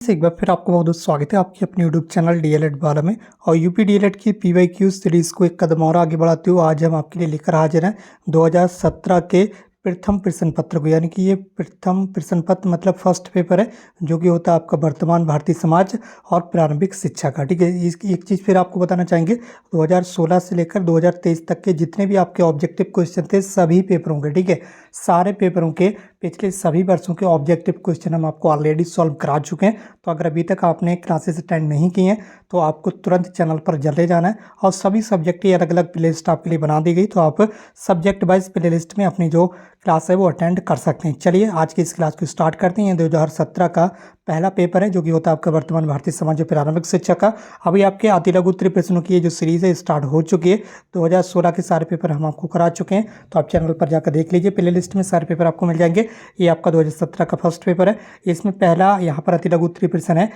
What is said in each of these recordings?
एक बार फिर आपको बहुत बहुत स्वागत है आपकी अपने यूट्यूब चैनल डीएलएड वाला में। और यूपी डीएलएड की पीवाईक्यू सीरीज़ को एक कदम और आगे बढ़ाते हुए आज हम आपके लिए लेकर हाजिर हैं 2017 के प्रथम प्रश्न पत्र को। यानी कि ये प्रथम प्रश्न पत्र मतलब फर्स्ट पेपर है जो कि होता है आपका वर्तमान भारतीय समाज और प्रारंभिक शिक्षा का। ठीक है, इसकी एक चीज़ फिर आपको बताना चाहेंगे 2016 से लेकर 2023 तक के जितने भी आपके ऑब्जेक्टिव क्वेश्चन थे सभी पेपरों के, ठीक है, सारे पेपरों के पिछले सभी वर्षों के ऑब्जेक्टिव क्वेश्चन हम आपको ऑलरेडी सॉल्व करा चुके हैं। तो अगर अभी तक आपने क्लासेस अटेंड नहीं की हैं तो आपको तुरंत चैनल पर जल्दी जाना है और सभी सब्जेक्ट की अलग अलग प्लेलिस्ट आपके लिए बना दी गई। तो आप सब्जेक्ट वाइज प्लेलिस्ट में अपनी जो क्लास है वो अटेंड कर सकते हैं। चलिए आज की इस क्लास को स्टार्ट करते हैं। 2017 का पहला पेपर है जो कि होता है आपका वर्तमान भारतीय समाज और प्रारंभिक शिक्षा का। अभी आपके अति लघु उत्तरीय प्रश्नों की ये जो सीरीज़ है स्टार्ट हो चुकी है। 2016 के सारे पेपर हम आपको करा चुके हैं, तो आप चैनल पर जाकर देख लीजिए, प्ले लिस्ट में सारे पेपर आपको मिल जाएंगे। ये आपका 2017 का फर्स्ट पेपर है। इसमें पहला यहाँ पर अति लघु उत्तरीय प्रश्न है,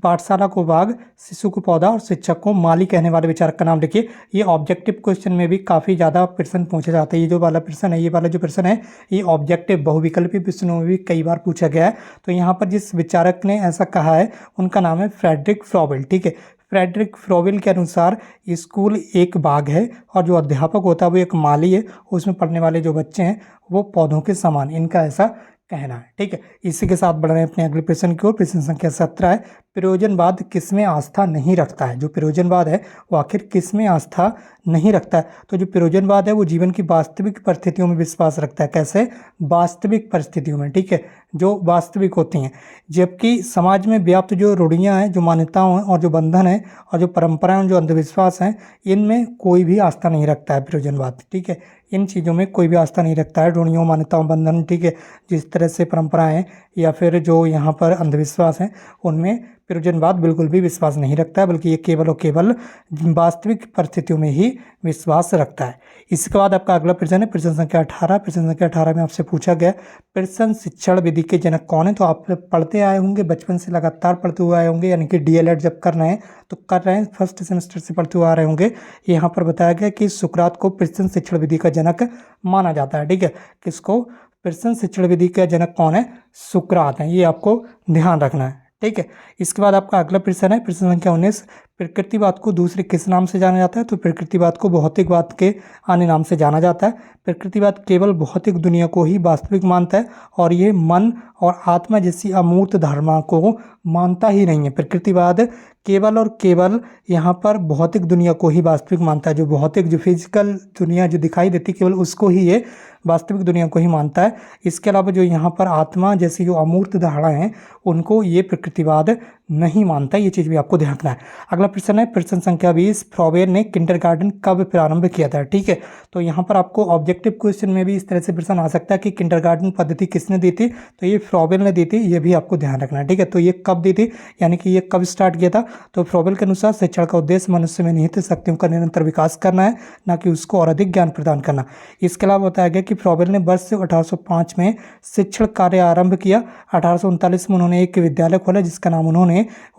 पाठशाला को बाघ, शिशु को पौधा और शिक्षक को माली कहने वाले विचारक का नाम लिखिए। ये ऑब्जेक्टिव क्वेश्चन में भी काफ़ी ज़्यादा प्रश्न पूछे जाते हैं। ये जो वाला प्रश्न है, ये वाला जो प्रश्न है ये ऑब्जेक्टिव बहुविकल्पी प्रश्नों में भी कई बार पूछा गया है। तो यहाँ पर जिस विचारक ने ऐसा कहा है उनका नाम है फ्रेडरिक फ्रॉबेल। ठीक है, फ्रेडरिक फ्रॉबेल के अनुसार स्कूल एक बाग है और जो अध्यापक होता है वो एक माली है, उसमें पढ़ने वाले जो बच्चे हैं वो पौधों के समान, इनका ऐसा कहना है। ठीक है, इसी के साथ बढ़ रहे हैं अपने अगले प्रश्न की ओर। प्रश्न संख्या 17 है, प्रयोजनवाद किसमें आस्था नहीं रखता है। जो प्रयोजनवाद है वो आखिर किसमें आस्था नहीं रखता है। तो जो प्रयोजनवाद है वो जीवन की वास्तविक परिस्थितियों में विश्वास रखता है। कैसे? वास्तविक परिस्थितियों में, ठीक है, जो वास्तविक होती हैं। जबकि समाज में व्याप्त जो रूढ़ियाँ हैं, जो मान्यताओं हैं और जो बंधन है और जो परंपराएं, जो अंधविश्वास हैं, इनमें कोई भी आस्था नहीं रखता है प्रयोजनवाद। ठीक है, इन चीज़ों में कोई भी आस्था नहीं रखता है, रूढ़ियों, मान्यताओं, बंधन, ठीक है, जिस तरह से परंपराएं या फिर जो यहाँ पर अंधविश्वास हैं उनमें प्रयोजनवाद बिल्कुल भी विश्वास नहीं रखता है, बल्कि ये केवल और केवल वास्तविक परिस्थितियों में ही विश्वास रखता है। इसके बाद आपका अगला प्रश्न है प्रश्न संख्या 18। प्रश्न संख्या 18 में आपसे पूछा गया प्रश्न शिक्षण विधि के जनक कौन है। तो आप पढ़ते आए होंगे, बचपन से लगातार पढ़ते हुए आए होंगे, यानी कि डीएलएड जब कर रहे हैं तो कर रहे हैं, फर्स्ट सेमेस्टर से पढ़ते हुए आ रहे होंगे। यहाँ पर बताया गया कि सुकरात को प्रश्न शिक्षण विधि का जनक माना जाता है। ठीक है, किसको? प्रश्न शिक्षण विधि का जनक कौन है? सुकरात है, ये आपको ध्यान रखना है। ठीक है, इसके बाद आपका अगला प्रश्न है प्रश्न संख्या 19, प्रकृतिवाद को दूसरे किस नाम से जाना जाता है। तो प्रकृतिवाद को भौतिकवाद के अन्य नाम से जाना जाता है। प्रकृतिवाद केवल भौतिक दुनिया को ही वास्तविक मानता है और ये मन और आत्मा जैसी अमूर्त धारणा को मानता ही नहीं है। प्रकृतिवाद केवल और केवल यहाँ पर भौतिक दुनिया को ही वास्तविक मानता है। जो भौतिक, जो फिजिकल दुनिया जो दिखाई देती है, केवल उसको ही ये वास्तविक दुनिया को ही मानता है। इसके अलावा जो यहाँ पर आत्मा जैसी जो अमूर्त धारणा है उनको ये प्रकृतिवाद नहीं मानता। ये चीज़ भी आपको ध्यान रखना है। अगला प्रश्न है प्रश्न संख्या 20, फ्रॉबेल ने किंडरगार्टन कब प्रारंभ किया था। ठीक है, तो यहाँ पर आपको ऑब्जेक्टिव क्वेश्चन में भी इस तरह से प्रश्न आ सकता है कि किंडरगार्टन पद्धति किसने दी थी। तो ये फ्रॉबेल ने दी थी, ये भी आपको ध्यान रखना है। ठीक है, तो ये कब दी थी, यानी कि ये कब स्टार्ट किया था। तो फ्रॉबेल के अनुसार शिक्षण का उद्देश्य मनुष्य में निहित शक्तियों का निरंतर विकास करना है, न कि उसको और अधिक ज्ञान प्रदान करना। इसके अलावा बताया गया कि फ्रॉबेल ने वर्ष 1805 में शिक्षण कार्य आरंभ किया। 1839 में उन्होंने एक विद्यालय खोला जिसका नाम उन्होंने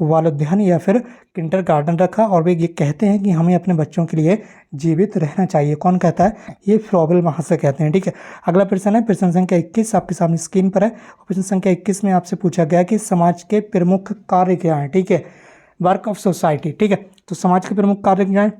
बालोद्यान या फिर किंडरगार्टन रखा और वे ये कहते हैं कि हमें अपने बच्चों के लिए जीवित रहना चाहिए। कौन कहता है? ये फ्रॉबेल वहाँ से कहते हैं। ठीक है, अगला प्रश्न है प्रश्न संख्या 21, आपके सामने स्क्रीन पर है। प्रश्न संख्या 21 में आपसे पूछा गया कि समाज के प्रमुख कार्य क्या हैं। ठीक है, वर्क ऑफ सोसाइटी। ठीक है, तो समाज के प्रमुख कार्य क्या हैं?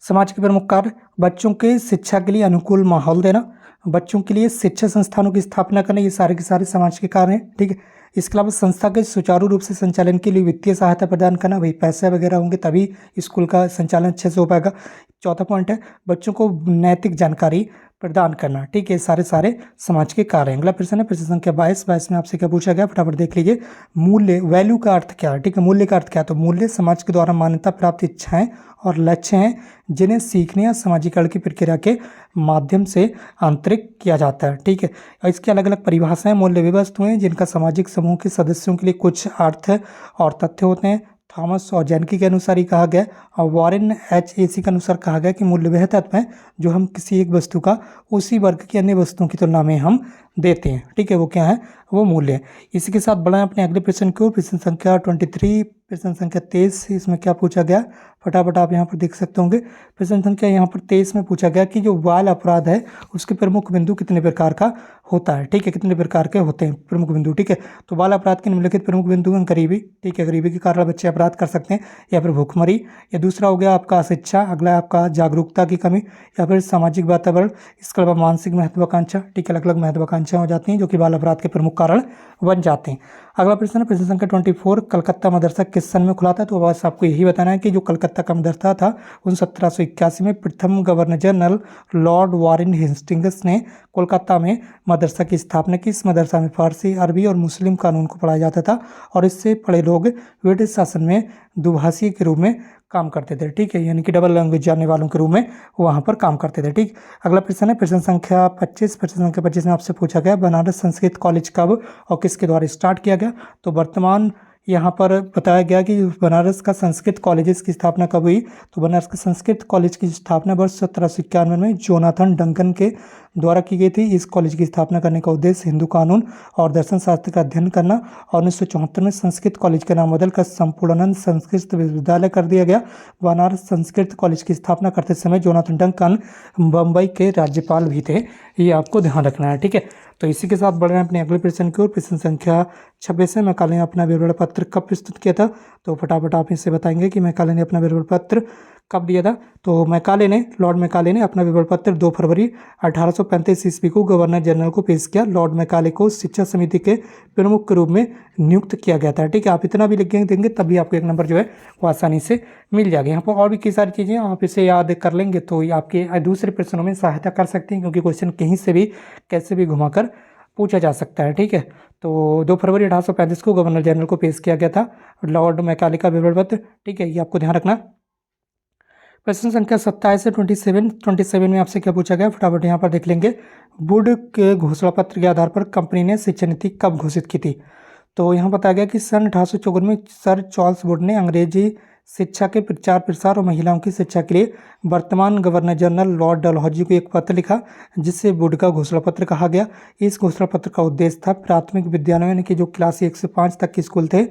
समाज के प्रमुख कार्य बच्चों के शिक्षा के लिए अनुकूल माहौल देना, बच्चों के लिए शिक्षा संस्थानों की स्थापना करना, ये सारे के सारे समाज के कार्य हैं। ठीक है, इसके अलावा संस्था के सुचारू रूप से संचालन के लिए वित्तीय सहायता प्रदान करना, भाई पैसे वगैरह होंगे तभी स्कूल का संचालन अच्छे से हो पाएगा। चौथा पॉइंट है बच्चों को नैतिक जानकारी प्रदान करना। ठीक है, सारे समाज के कार्य हैं। अगला प्रश्न है प्रश्न संख्या 22 में आपसे क्या पूछा गया, फटाफट देख लीजिए। मूल्य, वैल्यू का अर्थ क्या है। ठीक है, मूल्य का अर्थ क्या है। तो मूल्य समाज के द्वारा मान्यता प्राप्त इच्छाएं और लक्ष्य हैं जिन्हें सीखने या समाजीकरण की प्रक्रिया के माध्यम से आंतरिक किया जाता है। ठीक है, और इसकी अलग अलग परिभाषाएं। मूल्य वे वस्तुएं जिनका सामाजिक समूह के सदस्यों के लिए कुछ अर्थ और तथ्य होते हैं। थॉमस और जैनकी के अनुसार ही कहा गया और वॉरेन HAC के अनुसार कहा गया कि मूल्य वह तत्व है जो हम किसी एक वस्तु का उसी वर्ग की अन्य वस्तुओं की तुलना में हम देते हैं। ठीक है, वो क्या है, वो मूल्य है। इसी के साथ बढ़ाएं अपने अगले प्रश्न को, प्रश्न संख्या 23, प्रश्न संख्या 23। इसमें क्या पूछा गया, फटाफट आप यहाँ पर देख सकते होंगे। प्रश्न संख्या यहाँ पर 23 में पूछा गया कि जो बाल अपराध है उसके प्रमुख बिंदु कितने प्रकार का होता है। ठीक है, कितने प्रकार के होते हैं प्रमुख बिंदु। ठीक है, तो बाल अपराध के निम्नलिखित प्रमुख बिंदु हैं गरीबी। ठीक है, गरीबी के कारण बच्चे अपराध कर सकते हैं, या फिर भूखमरी, या दूसरा हो गया आपका अशिक्षा, अगला आपका जागरूकता की कमी, या फिर सामाजिक वातावरण, इसके अलावा मानसिक महत्वाकांक्षा। ठीक है, अलग अलग महत्वाकांक्षा हो जाती हैं जो कि बाल अपराध के प्रमुख कारण बन जाते हैं। अगला प्रश्न है प्रश्न संख्या 24, कलकत्ता मदरसा किस सन में खुला था। तो बस आपको यही बताना है कि जो कलकत्ता का मदरसा था उन 1781 में प्रथम governor general Lord Warren Hastings ने कोलकाता में मदरसा की स्थापना की। इस मदरसा में फारसी, अरबी और मुस्लिम कानून को पढ़ाया जाता था और इससे पढ़े लोग ब्रिटिश शासन में दुभाषी के रूप में काम करते थे। ठीक है, यानी कि डबल लैंग्वेज जानने वालों के रूप में वहाँ पर काम करते थे। ठीक, अगला प्रश्न है प्रश्न संख्या 25। प्रश्न संख्या 25 में आपसे पूछा गया बनारस संस्कृत कॉलेज कब और किसके द्वारा स्टार्ट किया गया। तो वर्तमान यहाँ पर बताया गया कि बनारस का संस्कृत कॉलेज की स्थापना कब हुई। तो बनारस के संस्कृत कॉलेज की स्थापना वर्ष 1791 में जोनाथन डंकन के द्वारा की गई थी। इस कॉलेज की स्थापना करने का उद्देश्य हिंदू कानून और दर्शन शास्त्र का अध्ययन करना, और 1974 में संस्कृत कॉलेज का नाम बदलकर संपूर्णानंद संस्कृत विश्वविद्यालय कर दिया गया। बनारस संस्कृत कॉलेज की स्थापना करते समय जोनाथन डंकन बम्बई के राज्यपाल भी थे, ये आपको ध्यान रखना है। ठीक है, तो इसी के साथ बढ़ रहे हैं अपने अगले प्रश्न की ओर। प्रश्न संख्या 26 में मैकाले ने अपना विवरण पत्र कब प्रस्तुत किया था। तो फटाफट आप इससे बताएंगे कि मैकाले ने अपना विवरण पत्र कब दिया था। तो लॉर्ड मैकाले ने अपना विवरण पत्र 2 फरवरी 1835 ईस्वी को गवर्नर जनरल को पेश किया। लॉर्ड मैकाले को शिक्षा समिति के प्रमुख के रूप में नियुक्त किया गया था। ठीक है, आप इतना भी लिख देंगे तब भी आपको 1 नंबर जो है वो आसानी से मिल जाएगा। यहाँ पर और भी कई सारी चीज़ें आप इसे याद कर लेंगे तो ये आपके दूसरे प्रश्नों में सहायता कर सकती हैं, क्योंकि क्वेश्चन कहीं से भी कैसे भी घुमाकर पूछा जा सकता है। ठीक है, तो 2 फरवरी 1835 को गवर्नर जनरल को पेश किया गया था लॉर्ड मैकाले का विवरण पत्र। ठीक है, ये आपको ध्यान रखना। प्रश्न संख्या 27 से 27 में आपसे क्या पूछा गया, फटाफट यहाँ पर देख लेंगे। वुड के घोषणा पत्र के आधार पर कंपनी ने शिक्षा नीति कब घोषित की थी। तो यहाँ बताया गया कि सन 1854 में सर चार्ल्स वुड ने अंग्रेजी शिक्षा के प्रचार प्रसार और महिलाओं की शिक्षा के लिए वर्तमान गवर्नर जनरल लॉर्ड डलहौजी को एक पत्र लिखा, जिससे वुड का घोषणा पत्र कहा गया। इस घोषणा पत्र का उद्देश्य था प्राथमिक विद्यालयों यानी कि जो क्लास 1 से 5 तक के स्कूल थे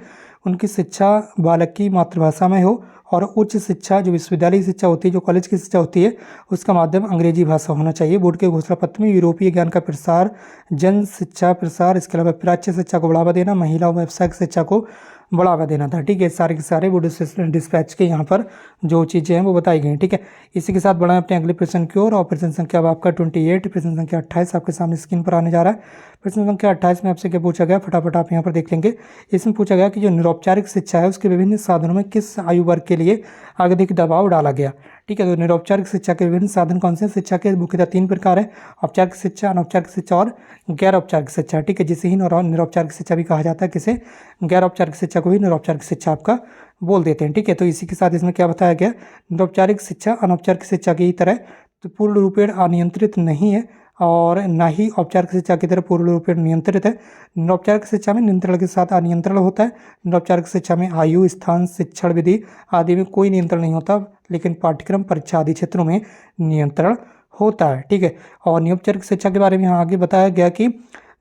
उनकी शिक्षा बालक की मातृभाषा में हो, और उच्च शिक्षा जो विश्वविद्यालय शिक्षा होती है, जो कॉलेज की शिक्षा होती है, उसका माध्यम अंग्रेजी भाषा होना चाहिए। बोर्ड के घोषणा पत्र में यूरोपीय ज्ञान का प्रसार, जन शिक्षा प्रसार, इसके अलावा प्राच्य शिक्षा को बढ़ावा देना, महिला और व्यावसायिक शिक्षा को बढ़ावा देना था। ठीक है, सारे के सारे बोर्ड डिस्पैच के यहाँ पर जो चीज़ें हैं वो बताई गई। ठीक है, इसी के साथ बढ़ाएं अपने अगले प्रश्न की ओर, और प्रश्न संख्या अब आपका 28, प्रश्न संख्या 28 आपके सामने स्क्रीन पर आने जा रहा है। प्रश्न संख्या 28 में आपसे क्या पूछा गया, फटाफट आप यहाँ पर देख लेंगे। इसमें पूछा गया कि जो निरौपचारिक शिक्षा है उसके विभिन्न साधनों में किस आयु वर्ग के लिए अधिक दबाव डाला गया। ठीक है, तो निरौपचारिक शिक्षा के विभिन्न साधन कौन से। शिक्षा के मुख्यतः 3 प्रकार है, औपचारिक शिक्षा, अनौपचारिक शिक्षा और गैर औपचारिक शिक्षा। ठीक है, जिसे ही निरौपचारिक शिक्षा भी कहा जाता है, किसे गैर औपचारिक शिक्षा को ही निरौपचारिक शिक्षा आपका बोल देते हैं। ठीक है, तो इसी के साथ इसमें क्या बताया गया, निरौपचारिक शिक्षा अनौपचारिक शिक्षा की तरह तो पूर्ण रूपेण अनियंत्रित नहीं है, और ना ही औपचारिक शिक्षा की तरह पूर्ण रूपेण नियंत्रित है। निरौपचारिक शिक्षा में नियंत्रण के साथ अनियंत्रण होता है। निरौपचारिक शिक्षा में आयु, स्थान, शिक्षण विधि आदि में कोई नियंत्रण नहीं होता, लेकिन पाठ्यक्रम, परीक्षा आदि क्षेत्रों में नियंत्रण होता है। ठीक है, और निरौपचारिक शिक्षा के बारे में यहाँ आगे बताया गया कि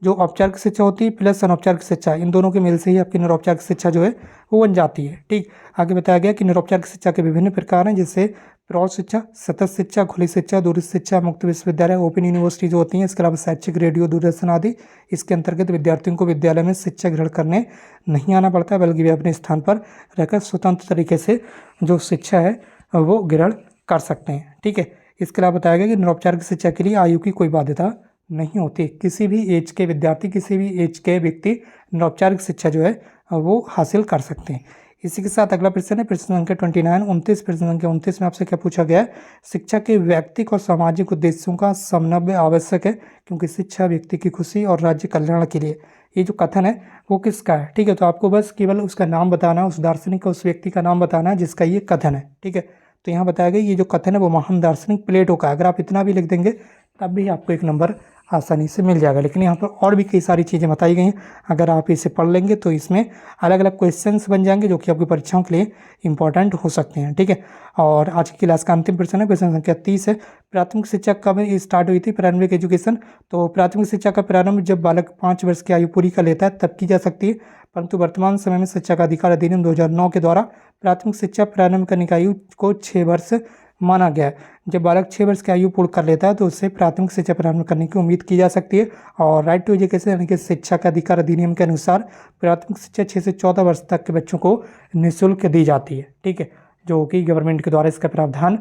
जो औपचारिक शिक्षा होती है प्लस अनौपचारिक शिक्षा, इन दोनों के मेल से ही आपकी निरौपचारिक शिक्षा जो है वो बन जाती है। ठीक, आगे बताया गया कि निरौपचारिक शिक्षा के विभिन्न प्रकार हैं, जैसे प्रौढ़ शिक्षा, सतत शिक्षा, खुली शिक्षा, दूरस्थ शिक्षा, मुक्त विश्वविद्यालय, ओपन यूनिवर्सिटी जो होती हैं, इसके अलावा शैक्षिक रेडियो, दूरदर्शन आदि। इसके अंतर्गत विद्यार्थियों को विद्यालय में शिक्षा ग्रहण करने नहीं आना पड़ता है, बल्कि वे अपने स्थान पर रहकर स्वतंत्र तरीके से जो शिक्षा है वो ग्रहण कर सकते हैं। ठीक है, इसके अलावा बताया गया कि निरौपचारिक शिक्षा के लिए आयु की कोई बाध्यता नहीं होती, किसी भी एज के विद्यार्थी, किसी भी एज के व्यक्ति निरौपचारिक शिक्षा जो है वो हासिल कर सकते हैं। इसी के साथ अगला प्रश्न है प्रश्न संख्या 29 प्रश्न संख्या 29 में आपसे क्या पूछा गया है, शिक्षा के व्यक्तिक और सामाजिक उद्देश्यों का समन्वय आवश्यक है, क्योंकि शिक्षा व्यक्ति की खुशी और राज्य कल्याण के लिए। ये जो कथन है वो किसका है। ठीक है, तो आपको बस केवल उसका नाम बताना, उस दार्शनिक का, उस व्यक्ति का नाम बताना है जिसका ये कथन है। ठीक है, तो यहाँ बताया गया ये जो कथन है वो महान दार्शनिक प्लेटो का। अगर आप इतना भी लिख देंगे तब भी आपको 1 नंबर आसानी से मिल जाएगा। लेकिन यहाँ पर और भी कई सारी चीज़ें बताई गई हैं, अगर आप इसे पढ़ लेंगे तो इसमें अलग अलग क्वेश्चंस बन जाएंगे जो कि आपकी परीक्षाओं के लिए इंपॉर्टेंट हो सकते हैं। ठीक है, और आज की क्लास का अंतिम प्रश्न है, प्रश्न संख्या 30 है। प्राथमिक शिक्षा कब स्टार्ट हुई थी, प्रारंभिक एजुकेशन? तो प्राथमिक शिक्षा का प्रारंभ जब बालक 5 वर्ष की आयु पूरी कर लेता है तब की जा सकती है, परंतु वर्तमान समय में शिक्षा का अधिकार अधिनियम 2009 के द्वारा प्राथमिक शिक्षा प्रारंभ करने की आयु को 6 वर्ष माना गया है। जब बालक 6 वर्ष की आयु पूर्ण कर लेता है तो उससे प्राथमिक शिक्षा प्रारंभ करने की उम्मीद की जा सकती है। और राइट टू एजुकेशन यानी कि शिक्षा का अधिकार अधिनियम के अनुसार प्राथमिक शिक्षा 6 से 14 वर्ष तक के बच्चों को निःशुल्क दी जाती है। ठीक है, जो कि गवर्नमेंट के द्वारा इसका प्रावधान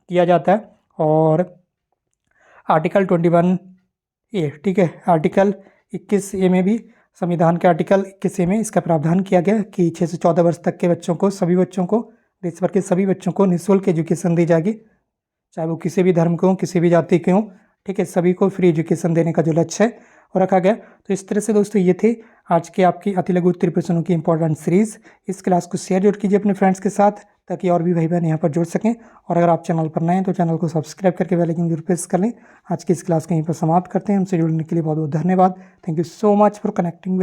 किया जाता है। और आर्टिकल 21A, ठीक है, आर्टिकल 21A में भी, संविधान के आर्टिकल 21A में इसका प्रावधान किया गया कि 6 से 14 वर्ष तक के बच्चों को, सभी बच्चों को, देश भर के सभी बच्चों को निःशुल्क एजुकेशन दी जाएगी, चाहे वो किसी भी धर्म के हों, किसी भी जाति के हों। ठीक है, सभी को फ्री एजुकेशन देने का जो लक्ष्य है वो रखा गया। तो इस तरह से दोस्तों ये थे आज के आपकी अति लघु उत्तरीय प्रश्नों की इंपॉर्टेंट सीरीज। इस क्लास को शेयर जरूर कीजिए अपने फ्रेंड्स के साथ ताकि और भी भाई बहन यहाँ पर जुड़ सकें। और अगर आप चैनल पर नए हैं तो चैनल को सब्सक्राइब करके बेल आइकन जरूर प्रेस कर लें। आज की इस क्लास को यहीं पर समाप्त करते हैं। हमसे जुड़ने के लिए बहुत बहुत धन्यवाद। Thank you so much for connecting.